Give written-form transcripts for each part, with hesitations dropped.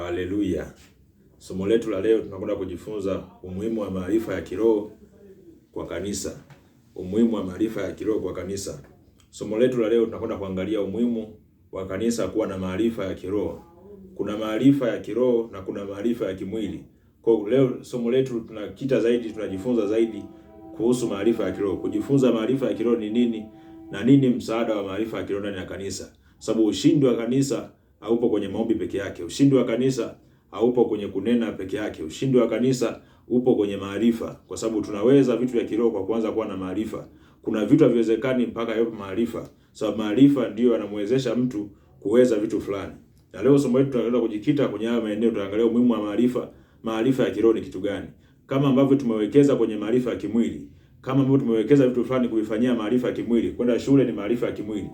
Haleluya. Somo letu la leo tunakwenda kujifunza umuhimu wa maarifa ya kiroho kwa kanisa. Umuhimu wa maarifa ya kiroho kwa kanisa. Somo letu la leo tunakwenda kuangalia umuhimu wa kanisa kuwa na maarifa ya kiroho. Kuna maarifa ya kiroho na kuna maarifa ya kimwili. Kwa leo somo letu tunajifunza zaidi kuhusu maarifa ya kiroho. Kujifunza maarifa ya kiroho ni nini na nini msaada wa maarifa ya kiroho ndani ya kanisa. Sababu ushindi wa kanisa haupo kwenye maombi peke yake. Ushindi wa kanisa haupo kwenye kunena peke yake. Ushindi wa kanisa upo kwenye maarifa, kwa sababu tunaweza vitu vya kiroho kwa kuanza kuwa na maarifa. Kuna vitu haviwezekani mpaka yawe maarifa. Sababu maarifa ndiyo yanamwezesha mtu kuweza vitu fulani. Na leo somo letu tutakwenda kujikita kwenye haya maeneo. Tutaangalia umuhimu wa maarifa. Maarifa ya kiroho ni kitu gani? Kama ambavyo tumewekeza kwenye maarifa ya kimwili, kama ambavyo tumewekeza vitu fulani kuvifanyia maarifa ya kimwili, kwenda shule ni maarifa ya kimwili,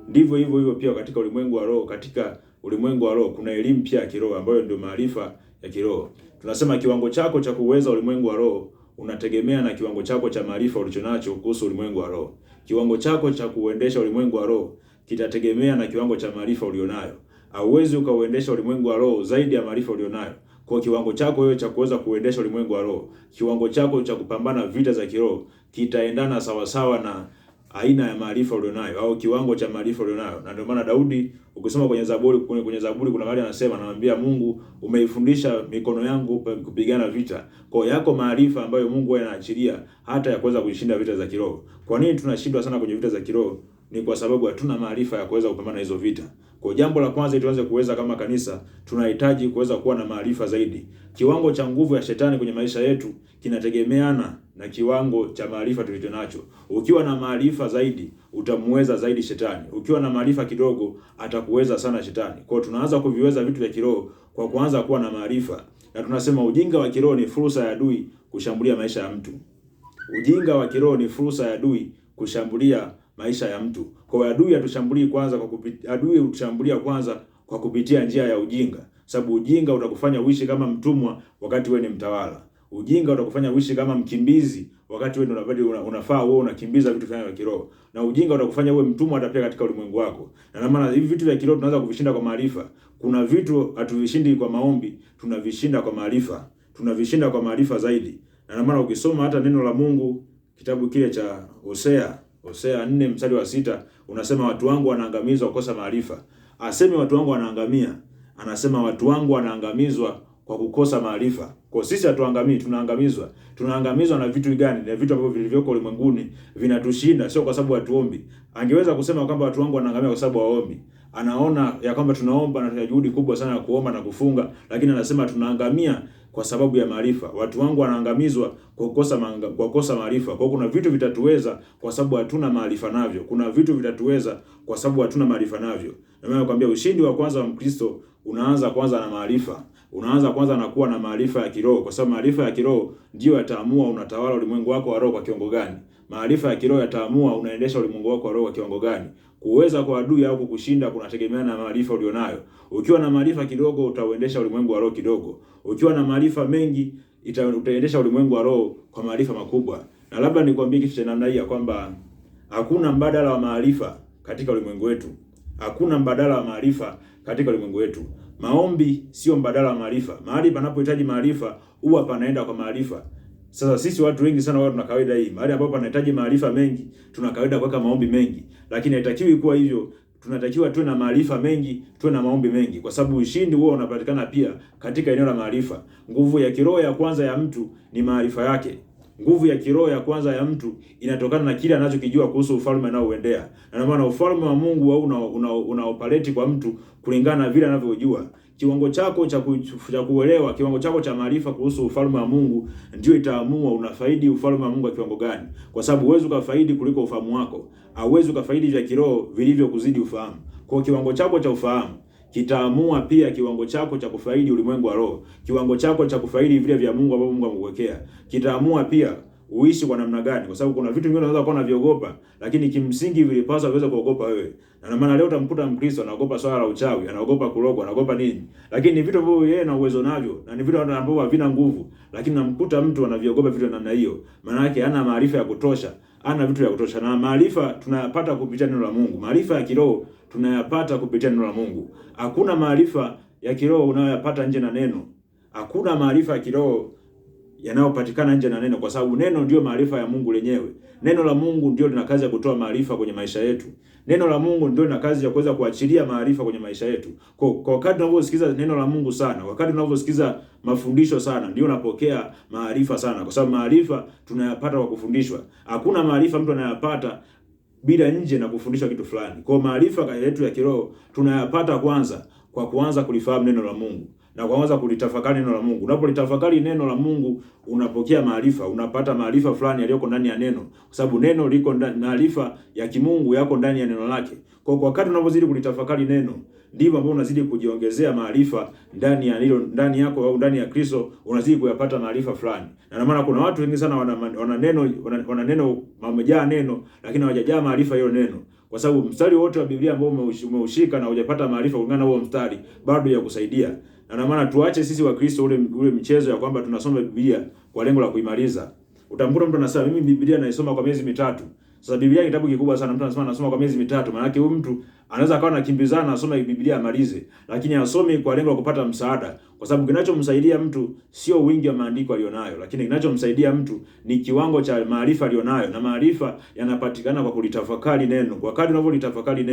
ndivyo hivyo pia katika ulimwengu wa roho. Katika ulimwengu wa roho kuna elimu pia ya kiroho ambayo ndio maarifa ya kiroho. Tunasema kiwango chako cha kuweza ulimwengu wa roho unategemea na kiwango chako cha maarifa ulichonacho kuhusu ulimwengu wa roho. Kiwango chako cha kuendesha ulimwengu wa roho kitategemea na kiwango cha maarifa ulionayo. Hauwezi ukauendesha ulimwengu wa roho zaidi ya maarifa ulionayo. Kwa kiwango chako wewe cha kuweza kuendesha ulimwengu wa roho, kiwango chako cha kupambana vita za kiroho kitaendana sawasawa na aina ya maarifa ulionayo au kiwango cha maarifa ulionayo. Na ndio maana Daudi, ukisoma kwenye Zaburi kuna mahali anasema, anamwambia Mungu, umeifundisha mikono yangu kupigana vita. Kwa yako maarifa ambayo Mungu anaachilia hata ya kuweza kushinda vita za kiroho. Kwa nini tunashindwa sana kwenye vita za kiroho? Ni kwa sababu hatuna maarifa ya kuweza kupambana hizo vita. Kwa jambo la kwanza, tuanze kuweza kama kanisa, tunahitaji kuweza kuwa na maarifa zaidi. Kiwango cha nguvu ya shetani kwenye maisha yetu kinategemeana na kiwango cha maarifa tulicho nacho. Ukiwa na maarifa zaidi, utamweza zaidi shetani. Ukiwa na maarifa kidogo, atakuweza sana shetani. Kwa tunaanza kuviweza vitu vya kiroho kwa kuanza kuwa na maarifa. Na tunasema ujinga wa kiroho ni fursa ya adui kushambulia maisha ya mtu. Ujinga wa kiroho ni fursa ya adui kushambulia maisha ya mtu. Kwa adui atushambulia kwanza kwa kupitia njia ya ujinga. Sababu ujinga utakufanya uishi kama mtumwa wakati wewe ni mtawala. Ujinga utakufanya uishi kama mkimbizi wakati wewe unafaa wewe unakimbiza vitu vya kiroho. Na ujinga utakufanya uwe mtumwa hata pia katika ulimwengu wako. Na maana hivi vitu vya kiroho tunaweza kuvishinda kwa maarifa. Kuna vitu hatuvishindi kwa maombi, tunavishinda kwa maarifa. Tunavishinda kwa maarifa zaidi. Na maana ukisoma hata neno la Mungu kitabu kile cha Hosea 4:6 unasema watu wangu wanaangamizwa kwa kukosa maarifa. Asemi watu wangu wanaangamia, anasema watu wangu wanaangamizwa kwa kukosa maarifa. Kwa sisi hatuangamii, tunaangamizwa. Tunaangamizwa na vitu gani? Na vitu ambavyo vilivyoko ulimwenguni vinatushinda, sio kwa sababu hatuombi. Angeweza kusema kwamba watu wangu wanaangamia kwa sababu hawaombi. Anaona ya kwamba tunaomba na tuna juhudi kubwa sana ya kuomba na kufunga, lakini anasema tunaangamia kwa sababu ya maarifa. Watu wangu wanaangamizwa kwa kukosa maarifa. Kwa kuna vitu vitatuweza kwa sababu hatuna maarifa navyo. Kuna vitu vitatuweza kwa sababu hatuna maarifa navyo. Na mimi nakwambia ushindi wa kwanza wa Mkristo unaanza kwanza na maarifa. Unaanza kwanza na kuwa na maarifa ya kiroho, kwa sababu maarifa ya kiroho ndio yataamua unatawala ulimwengu wako wa roho kwa kiwango gani. Maarifa ya kiroho yataamua unaendesha ulimwengu wako wa roho kwa kiwango gani. Kuweza kwa adui au kukushinda kunategemeana na maarifa ulionayo. Ukiwa na maarifa kidogo utauendesha ulimwengu wa roho kidogo. Ukiwa na maarifa mengi utaendesha ulimwengu wa roho kwa maarifa makubwa. Na labda nikwambie kitu cha namna hii kwamba hakuna mbadala wa maarifa katika ulimwengu wetu. Hakuna mbadala wa maarifa katika ulimwengu wetu. Maombi sio mbadala wa maarifa. Mahali panapohitaji maarifa huwa panaenda kwa maarifa. Sasa sisi watu wengi sana wao tuna kawaida hii. Mahali ambapo panahitaji maarifa mengi, tuna kawaida kuweka maombi mengi. Lakini haitakiwi kuwa hivyo. Tunatakiwa tuwe na maarifa mengi, tuwe na maombi mengi, kwa sababu ushindi huo unapatikana pia katika eneo la maarifa. Nguvu ya kiroho ya kwanza ya mtu ni maarifa yake. Nguvu ya kiroho ya kwanza ya mtu inatokana na kile anachokijua kuhusu ufalme anaoendea. Na maana ufalme wa Mungu una operate kwa mtu kulingana na vile anavyojua. Kiwango chako cha kuelewa, kiwango chako cha maarifa kuhusu ufalme wa Mungu ndio itaamua unafaidi ufalme wa Mungu kwa kiwango gani. Kwa sababu huwezi ukafaidi kuliko ufahamu wako. Hauwezi ukafaidi vya kiroho vilivyo kuzidi ufahamu. Kwa kiwango chako cha ufahamu kitaamua pia kiwango chako cha kufaidi ulimwengu wa roho. Kiwango chako cha kufaidi vile vya Mungu ambavyo Mungu amekuwekea kitaamua pia uishi kwa namna gani, kwa sababu kuna vitu vingine unaweza kuwa unaviogopa, lakini kimsingi vilipaswa uweze kuogopa wewe. Na maana leo utamkuta Mkristo anaogopa swala la uchawi, anaogopa kurogwa, anaogopa nini? Lakini ni vitu ambavyo yeye ana uwezo navyo na ni vitu ambavyo havina nguvu, lakini namkuta mtu anaviogopa vitu namna hiyo. Maana yake hana maarifa ya kutosha, hana vitu vya kutosha. Na maarifa tunayapata kupitia neno la Mungu. Maarifa ya kiroho tunayapata kupitia neno la Mungu. Hakuna maarifa ya kiroho unayoyapata nje na neno. Hakuna maarifa ya kiroho yanayopatikana nje na neno, kwa sababu neno ndio maarifa ya Mungu lenyewe. Neno la Mungu ndio lina kazi ya kutoa maarifa kwenye maisha yetu. Neno la Mungu ndio lina kazi ya kuweza kuachilia maarifa kwenye maisha yetu. Kwa wakati unavyosikiza neno la Mungu sana, wakati unavyosikiza mafundisho sana, ndio unapokea maarifa sana, kwa sababu maarifa tunayapata kwa kufundishwa. Hakuna maarifa mtu anayapata bila nje na kufundishwa kitu fulani. Kwa maarifa yetu ya kiroho tunayapata kwanza kwa kuanza kulifahamu neno la Mungu na kuanza kulitafakari neno la Mungu. Unapolitafakari neno la Mungu unapokea maarifa, unapata maarifa fulani yaliyoko ndani ya neno, kwa sababu neno liko maarifa ya kimungu yako ndani ya neno lake. Kwa wakati unapozidi kulitafakari neno, ndivyo ambavyo unazidi kujiongezea maarifa ndani ya hilo, ndani yako au ndani ya Kristo, unazidi kuyapata maarifa fulani. Na maana kuna watu wengi sana wana neno wamejaa neno, lakini hawajajaa maarifa hiyo neno. Kwa sababu mstari wote wa Biblia ambao umeushika na hujapata maarifa kulingana na huo mstari, bado ya kusaidia. Na maana tuache sisi wa Kristo ule mchezo ya kwamba tunasoma Biblia kwa lengo la kuimaliza. Utamkuta mtu anasema mimi Biblia naisoma kwa miezi mitatu. Sasa Biblia ni kitabu kikubwa sana, mtu anasema anasoma kwa miezi mitatu. Maana yake huyu mtu anaweza akawa anakimbizana asoma Biblia amalize, lakini asomi kwa lengo la kupata msaada, kwa sababu kinachomsaidia mtu sio wingi wa maandiko alionayo, lakini kinachomsaidia mtu ni kiwango cha maarifa alionayo, na maarifa yanapatikana kwa kulitafakari neno. Kwa kadri unavyolitafakari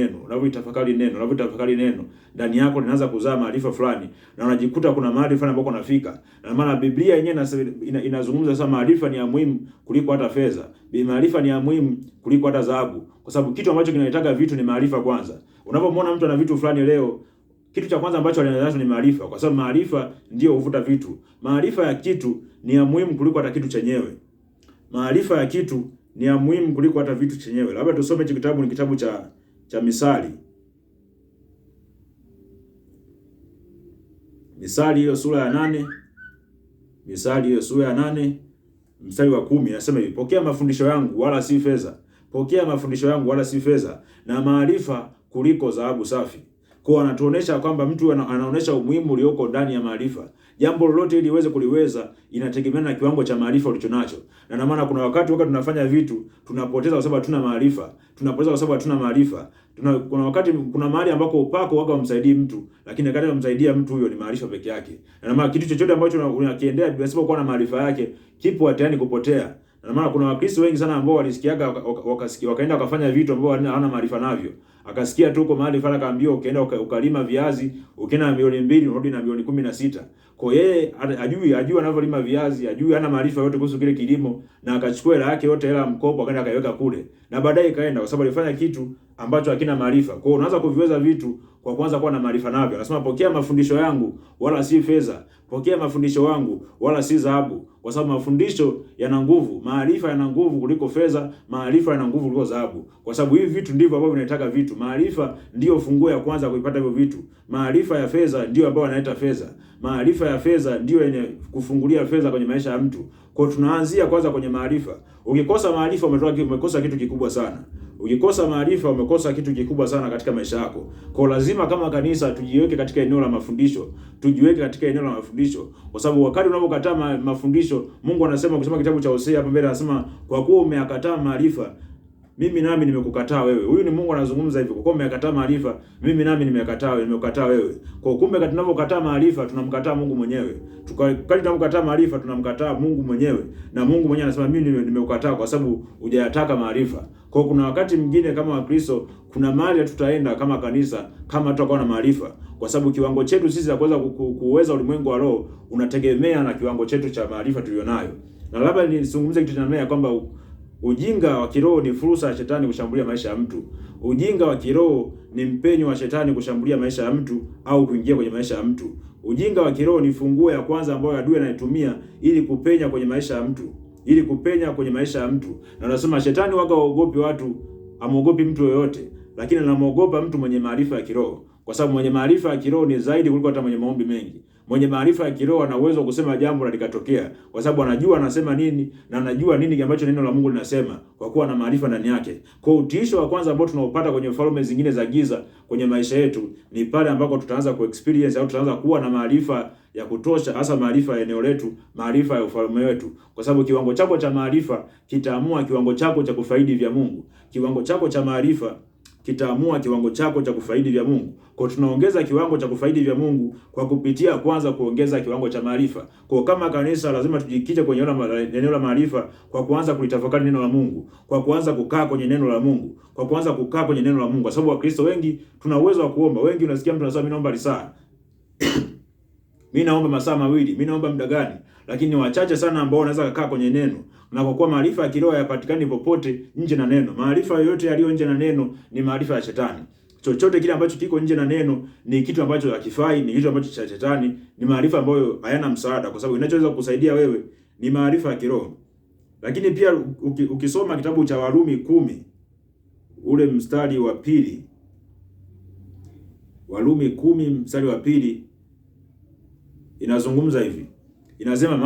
neno, ndani yako linaanza kuzaa maarifa fulani, na unajikuta kuna mahali fulani ambapo unafika. Na maana Biblia yenyewe inazungumza sasa maarifa ni ya muhimu kuliko hata fedha. Maarifa ni ya muhimu kuliko hata dhahabu, kwa sababu kitu ambacho kinahitaji vitu ni maarifa kwanza. Unapomwona mtu ana vitu fulani leo, kitu cha kwanza ambacho anaanza ni maarifa, kwa sababu maarifa ndio huvuta vitu. Maarifa ya kitu ni ya muhimu kuliko hata kitu chenyewe. Maarifa ya kitu ni ya muhimu kuliko hata vitu chenyewe. Labda tusome hicho kitabu, ni kitabu cha Misali. Misali hiyo sura ya 8. Misali hiyo sura ya 8 mstari wa 10 anasema hivi: pokea mafundisho yangu wala si fedha. Pokea mafundisho yangu wala si fedha, na maarifa kuliko dhahabu safi. Kwa anatuonesha kwamba mtu anaonesha umuhimu ulioko ndani ya maarifa. Jambo lolote ili uweze kuliweza inategemeana na kiwango cha maarifa ulichonacho. Na maana kuna wakati tunafanya vitu tunapoteza kwa sababu hatuna maarifa. Tunapoteza kwa sababu hatuna maarifa. Kuna wakati kuna mahali ambako upako waga umsaidii mtu, lakini wakati unamsaidia mtu huyo ni maarifa peke yake. Na maana kitu chochote ambacho unakiendea bila kuwa na maarifa yake kipo hatiani kupotea. Na maana kuna Wakristo wengi sana ambao walisikiaga wakaenda wakafanya vitu ambao hawana maarifa navyo. Akasikia tu uko mahali fala kaambia ukaenda ukalima viazi, ukienda na milioni 2 unarudi na milioni 16. Kwa yeye ajui anavyolima viazi, ajui hana maarifa yote kuhusu kile kilimo, na akachukua hela yake yote, hela mkopo, akaenda akaiweka kule. Na baadaye kaenda kwa sababu alifanya kitu ambacho hakina maarifa. Kwa hiyo unaanza kuviweza vitu kwa kwanza kuwa na maarifa navyo. Anasema pokea mafundisho yangu wala si fedha. Pokea mafundisho yangu wala si dhahabu, kwa sababu mafundisho yana nguvu, maarifa yana nguvu kuliko fedha, maarifa yana nguvu kuliko dhahabu. Kwa sababu hivi vitu ndivyo ambavyo vinataka vitu. Maarifa ndio funguo ya kwanza kuipata hivyo vitu. Maarifa ya fedha ndio ambayo yanaleta fedha. Maarifa ya fedha ndio yenye kufungulia fedha kwenye maisha ya mtu. Kwa hiyo tunaanzia kwanza kwenye maarifa. Ukikosa maarifa umekosa kitu kikubwa sana. Ukikosa maarifa umekosa kitu kikubwa sana katika maisha yako. Kwa lazima kama kanisa tujiweke katika eneo la mafundisho. Tujiweke katika eneo la mafundisho. Kwa sababu wakati unapokataa mafundisho, Mungu anasema kusema kitabu cha Hosea hapo mbele, anasema kwa kuwa umeyakataa maarifa, mimi nami nimekukataa wewe. Huyu ni Mungu anazungumza hivyo. Kwa kuwa umekataa maarifa, mimi nami nimekukataa wewe. Kwa kumbe tunapokataa maarifa tunamkataa Mungu mwenyewe. Tukali tunapokataa maarifa tunamkataa Mungu mwenyewe. Na Mungu mwenyewe anasema mimi nimekukataa kwa sababu hujayataka maarifa. Kwa kuna wakati mwingine kama Wakristo kuna mahali tutaenda kama kanisa kama tutakuwa na maarifa, kwa sababu kiwango chetu sisi cha kuweza kuweza ulimwengu wa roho unategemea na kiwango chetu cha maarifa tulionayo. Na labda nizungumze kitu cha kwamba ujinga wa kiroho ni fursa ya shetani kushambulia maisha ya mtu. Ujinga wa kiroho ni mpenyo wa shetani kushambulia maisha ya mtu au kuingia kwenye maisha ya mtu. Ujinga wa kiroho ni funguo ya kwanza ambayo adui anaitumia ili kupenya kwenye maisha ya mtu. Na nasema shetani waga waogopi watu, amuogopi mtu yoyote, lakini anamuogopa mtu mwenye maarifa ya kiroho. Kwa sababu mwenye maarifa ya kiroho ni zaidi kuliko hata mwenye maombi mengi. Mwenye maarifa ya kiroho ana uwezo wa kusema jambo na likatokea, kwa sababu anajua anasema nini na anajua nini ambacho neno la Mungu linasema, kwa kuwa ana maarifa ndani yake. Kwa utiisho wa kwanza ambao tunaopata kwenye falme zingine za giza kwenye maisha yetu ni pale ambako tutaanza kuexperience au tutaanza kuwa na maarifa ya kutosha, hasa maarifa ya eneo letu, maarifa ya ufalme wetu. Kwa sababu kiwango chako cha maarifa kitaamua kiwango chako cha kufaidi vya Mungu. Kiwango chako cha maarifa kitaamua kiwango chako cha kufaidi vya Mungu. Kwa tunaongeza kiwango cha kufaidi vya Mungu kwa kupitia kwanza kuongeza kiwango cha maarifa. Kwa kama kanisa lazima tujikite kwenye eneo la maarifa kwa kuanza kulitafakari neno la Mungu, kwa kuanza kukaa kwenye neno la Mungu, kwa kuanza kukaa kwenye neno la Mungu. Kwa sababu Wakristo wengi tuna uwezo wa kuomba. Wengi unasikia mtu anasema mimi naomba lisaa. Mimi naomba masaa mawili, mimi naomba muda gani? Lakini ni wachache sana ambao wanaweza kukaa kwenye neno. Na kwa kuwa maarifa ya kiroho hayapatikani popote nje na neno. Maarifa yoyote yaliyo nje na neno ni maarifa ya shetani. Chochote kile ambacho kiko nje na neno ni kitu ambacho hakifai, ni kitu ambacho cha shetani, ni maarifa ambayo hayana msaada, kwa sababu inachoweza kukusaidia wewe ni maarifa ya kiroho. Lakini pia ukisoma kitabu cha Warumi 10 ule mstari wa pili, Warumi 10 mstari wa pili inazungumza hivi. Inasema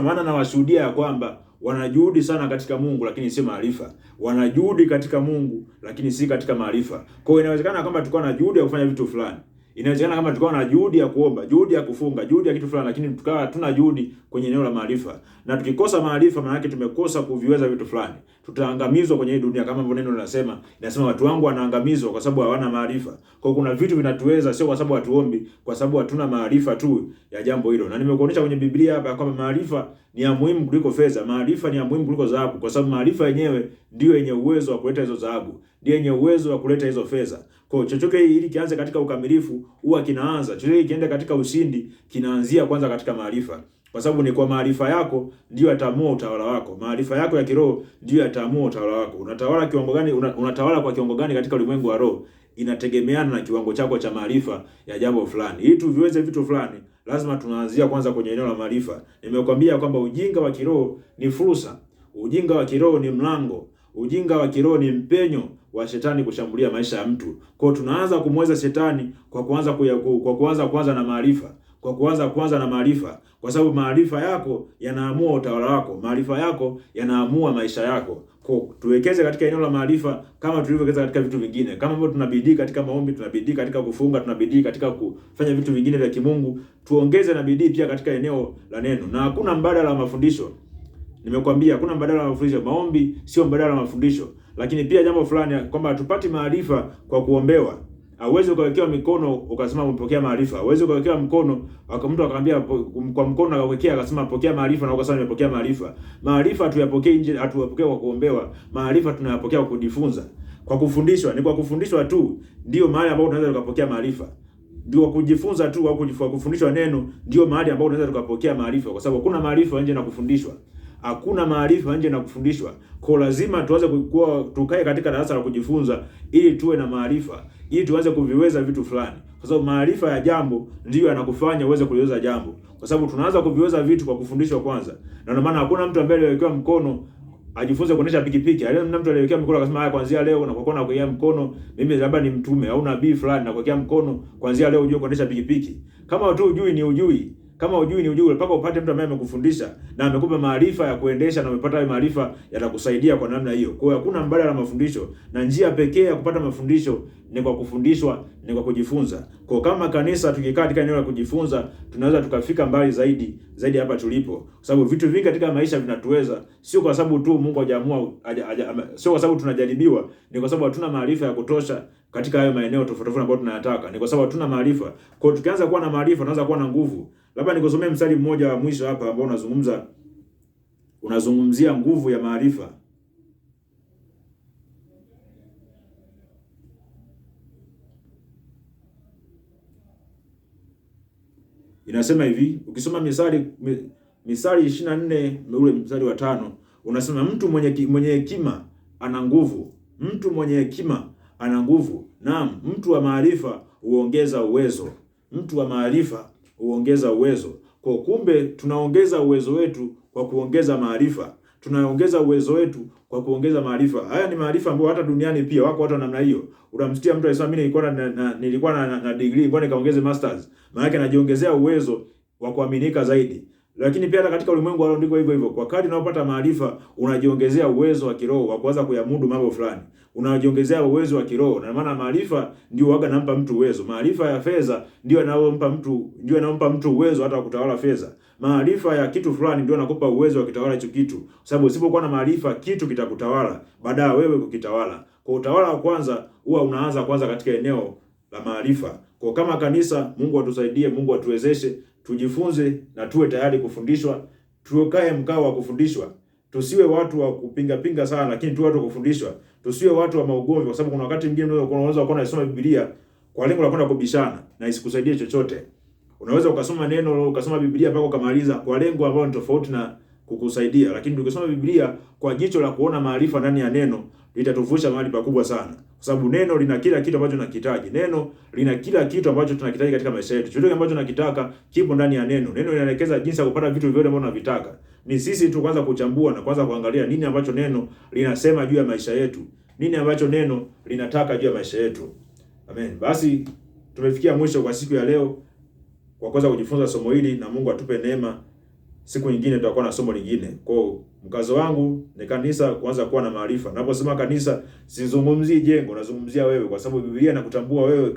maana nawashuhudia ya kwamba wanajuhudi sana katika Mungu lakini si maarifa. Wanajuhudi katika Mungu lakini si katika maarifa. Kwa hiyo inawezekana kama tulikuwa na juhudi ya kufanya vitu fulani. Inawezekana kama tulikuwa na juhudi ya kuomba, juhudi ya kufunga, juhudi ya kitu fulani, lakini tukawa hatuna juhudi kwenye eneo la maarifa. Na tukikosa maarifa, maana yake tumekosa kuviweza vitu fulani. Tutaangamizwa kwenye hii dunia, kama neno linasema. Inasema watu wangu wanaangamizwa kwa sababu hawana maarifa. Kwa kuna vitu vinatuweza sio kwa sababu hatuombi, kwa sababu hatuna maarifa tu ya jambo hilo. Na nimekuonyesha kwenye Biblia hapa kwamba maarifa ni ya muhimu kuliko fedha. Maarifa ni ya muhimu kuliko dhahabu, kwa sababu maarifa yenyewe ndio yenye uwezo wa kuleta hizo dhahabu, ndio yenye uwezo wa kuleta hizo fedha. Kwa chochote ili kianze katika ukamilifu huwa kinaanza. Chochote kiende katika ushindi kinaanzia kwanza katika maarifa. Kwa sababu ni kwa maarifa yako ndio yataamua utawala wako. Maarifa yako ya kiroho ndio yataamua utawala wako. Unatawala kiwango gani, unatawala kwa kiwango gani katika ulimwengu wa roho, inategemeana na kiwango chako cha maarifa ya jambo fulani. Ili tuviweze vitu fulani, lazima tunaanzia kwanza kwenye eneo la maarifa. Nimekwambia kwamba ujinga wa kiroho ni fursa. Ujinga wa kiroho ni mlango. Ujinga wa kiroho ni mpenyo wa shetani kushambulia maisha ya mtu. Kwa hiyo tunaanza kumweza shetani kwa kuanza na maarifa. Kwa kuanza na maarifa, kwa sababu maarifa yako yanaamua utawala wako. Maarifa yako yanaamua maisha yako. Kwa tuwekeze katika eneo la maarifa kama tulivyowekeza katika vitu vingine. Kama ambavyo tunabidii katika maombi, tunabidii katika kufunga, tunabidii katika kufanya vitu vingine vya kimungu, tuongeze na bidii pia katika eneo la neno. Na hakuna mbadala wa mafundisho. Nimekwambia hakuna mbadala wa mafundisho. Maombi sio mbadala wa mafundisho. Lakini pia jambo fulani kwamba tupati maarifa kwa kuombewa. Hauwezi ukawekewa mikono ukasema umepokea maarifa. Hauwezi ukawekewa mkono mtu akamwambia kwa mkono akawekea akasema pokea maarifa na ukasema nimepokea maarifa. Maarifa hatuyapokei nje, hatuyapokea kwa kuombewa. Maarifa tunayapokea kwa kujifunza. Kwa kufundishwa, ni kwa kufundishwa tu ndio mahali ambapo tunaweza tukapokea maarifa. Ndio kujifunza tu au kufundishwa neno ndio mahali ambapo tunaweza tukapokea maarifa, kwa sababu hakuna maarifa nje na kufundishwa. Hakuna maarifa nje na kufundishwa. Kwa lazima tuanze tukae katika darasa la kujifunza ili tuwe na maarifa, ili tuanze kuviweza vitu fulani. Kwa sababu maarifa ya jambo ndiyo yanakufanya uweze kuliweza jambo. Kwa sababu tunaanza kuviweza vitu kwa kufundishwa kwanza. Na ndio maana hakuna mtu ambaye aliwekewa mkono ajifunze kuendesha pikipiki. Aliona mtu aliwekewa mkono akasema haya, kuanzia leo na kwa kuwa nakuwekea mkono mimi labda ni mtume au nabii fulani na kuwekea mkono kuanzia leo ujue kuendesha pikipiki. Kama tu ujui ni ujui. Kama ujui ni ujui, mpaka upate mtu ambaye amekufundisha na amekupa maarifa ya kuendesha na umepata hayo maarifa yatakusaidia kwa namna hiyo. Kwa hiyo hakuna mbadala wa mafundisho, na njia pekee ya kupata mafundisho ni kwa kufundishwa, ni kwa kujifunza. Kwa kama kanisa tukikaa katika eneo la kujifunza, tunaweza tukafika mbali zaidi hapa tulipo. Kwa sababu vitu vingi katika maisha vinatuweza, sio kwa sababu tu Mungu hajaamua, sio kwa sababu tunajaribiwa, ni kwa sababu hatuna maarifa ya kutosha katika hayo maeneo tofauti ambayo tunayataka. Ni kwa sababu hatuna maarifa. Kwa hiyo tukianza kuwa na maarifa, tunaanza kuwa na nguvu. Labda nikusomee mstari mmoja wa mwisho hapa ambao unazungumzia nguvu ya maarifa. Inasema hivi, ukisoma Misali 24 ule mstari wa 5, unasema mtu mwenye hekima ana nguvu. Mtu mwenye hekima ana nguvu. Naam, mtu wa maarifa huongeza uwezo. Mtu wa maarifa huongeza uwezo. Kwa kumbe tunaongeza uwezo wetu kwa kuongeza maarifa. Tunaongeza uwezo wetu kwa kuongeza maarifa. Haya ni maarifa ambayo hata duniani pia wako watu namna hiyo. Unamsikia mtu anasema mimi nilikuwa na degree, mbona nikaongeze masters? Maana yake anajiongezea uwezo wa kuaminika zaidi. Lakini pia hata katika ulimwengu wao ndiko hivyo hivyo. Kwa kadri unapopata maarifa, unajiongezea uwezo wa kiroho wa kuweza kuyamudu mambo fulani. Unajiongezea uwezo wa kiroho. Na maana maarifa ndio huaga nampa mtu uwezo. Maarifa ya fedha ndio yanampa mtu uwezo hata wa kutawala fedha. Maarifa ya kitu fulani ndio yanakupa uwezo wa kutawala hicho kitu. Kwa sababu usipokuwa na maarifa, kitu kitakutawala baada ya wewe kukitawala. Kwa utawala wa kwanza huwa unaanza kwanza katika eneo la maarifa. Kwa kama kanisa, Mungu atusaidie, Mungu atuwezeshe tujifunze na tuwe tayari kufundishwa, tukae mkao wa kufundishwa. Tusiwe watu wa kupinga pinga sana, lakini tuwe watu wa kufundishwa. Tusiwe watu wa maugomvi, kwa sababu kuna wakati mwingine unaweza kuwa unasoma Biblia kwa lengo la kwenda kubishana na isikusaidie chochote. Unaweza ukasoma neno, ukasoma Biblia mpaka ukamaliza kwa lengo ambalo ni tofauti na kukusaidia. Lakini tukisoma Biblia kwa jicho la kuona maarifa ndani ya neno, litatuvusha mahali pakubwa sana. Kwa sababu neno lina kila kitu ambacho tunakihitaji. Neno lina kila kitu ambacho tunakihitaji katika maisha yetu. Chochote ambacho tunakitaka kipo ndani ya neno. Neno linaelekeza jinsi ya kupata vitu vyote ambavyo tunavitaka. Ni sisi tu kwanza kuchambua na kwanza kuangalia nini ambacho neno linasema juu ya maisha yetu. Nini ambacho neno linataka juu ya maisha yetu. Amen. Basi tumefikia mwisho kwa siku ya leo kwa kuweza kujifunza somo hili, na Mungu atupe neema. Siku nyingine tutakuwa na somo lingine. Kwa mkazo wangu ni kanisa kuanza kuwa na maarifa. Naposema kanisa, sizungumzii jengo, nazungumzia wewe, kwa sababu Biblia inakutambua wewe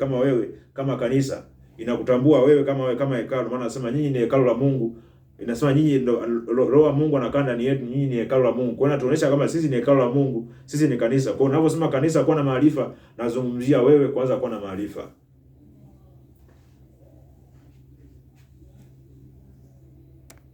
kama kanisa. Inakutambua wewe kama hekalu. Maana nasema nyinyi ni hekalu la Mungu. Inasema nyinyi ndio Roho wa Mungu anakaa ndani yetu, nyinyi ni hekalu la Mungu. Kwa hiyo inatuonyesha kama sisi ni hekalu la Mungu, sisi ni kanisa. Kwa hiyo unaposema kanisa kuwa na maarifa, nazungumzia wewe kwanza kuwa na maarifa.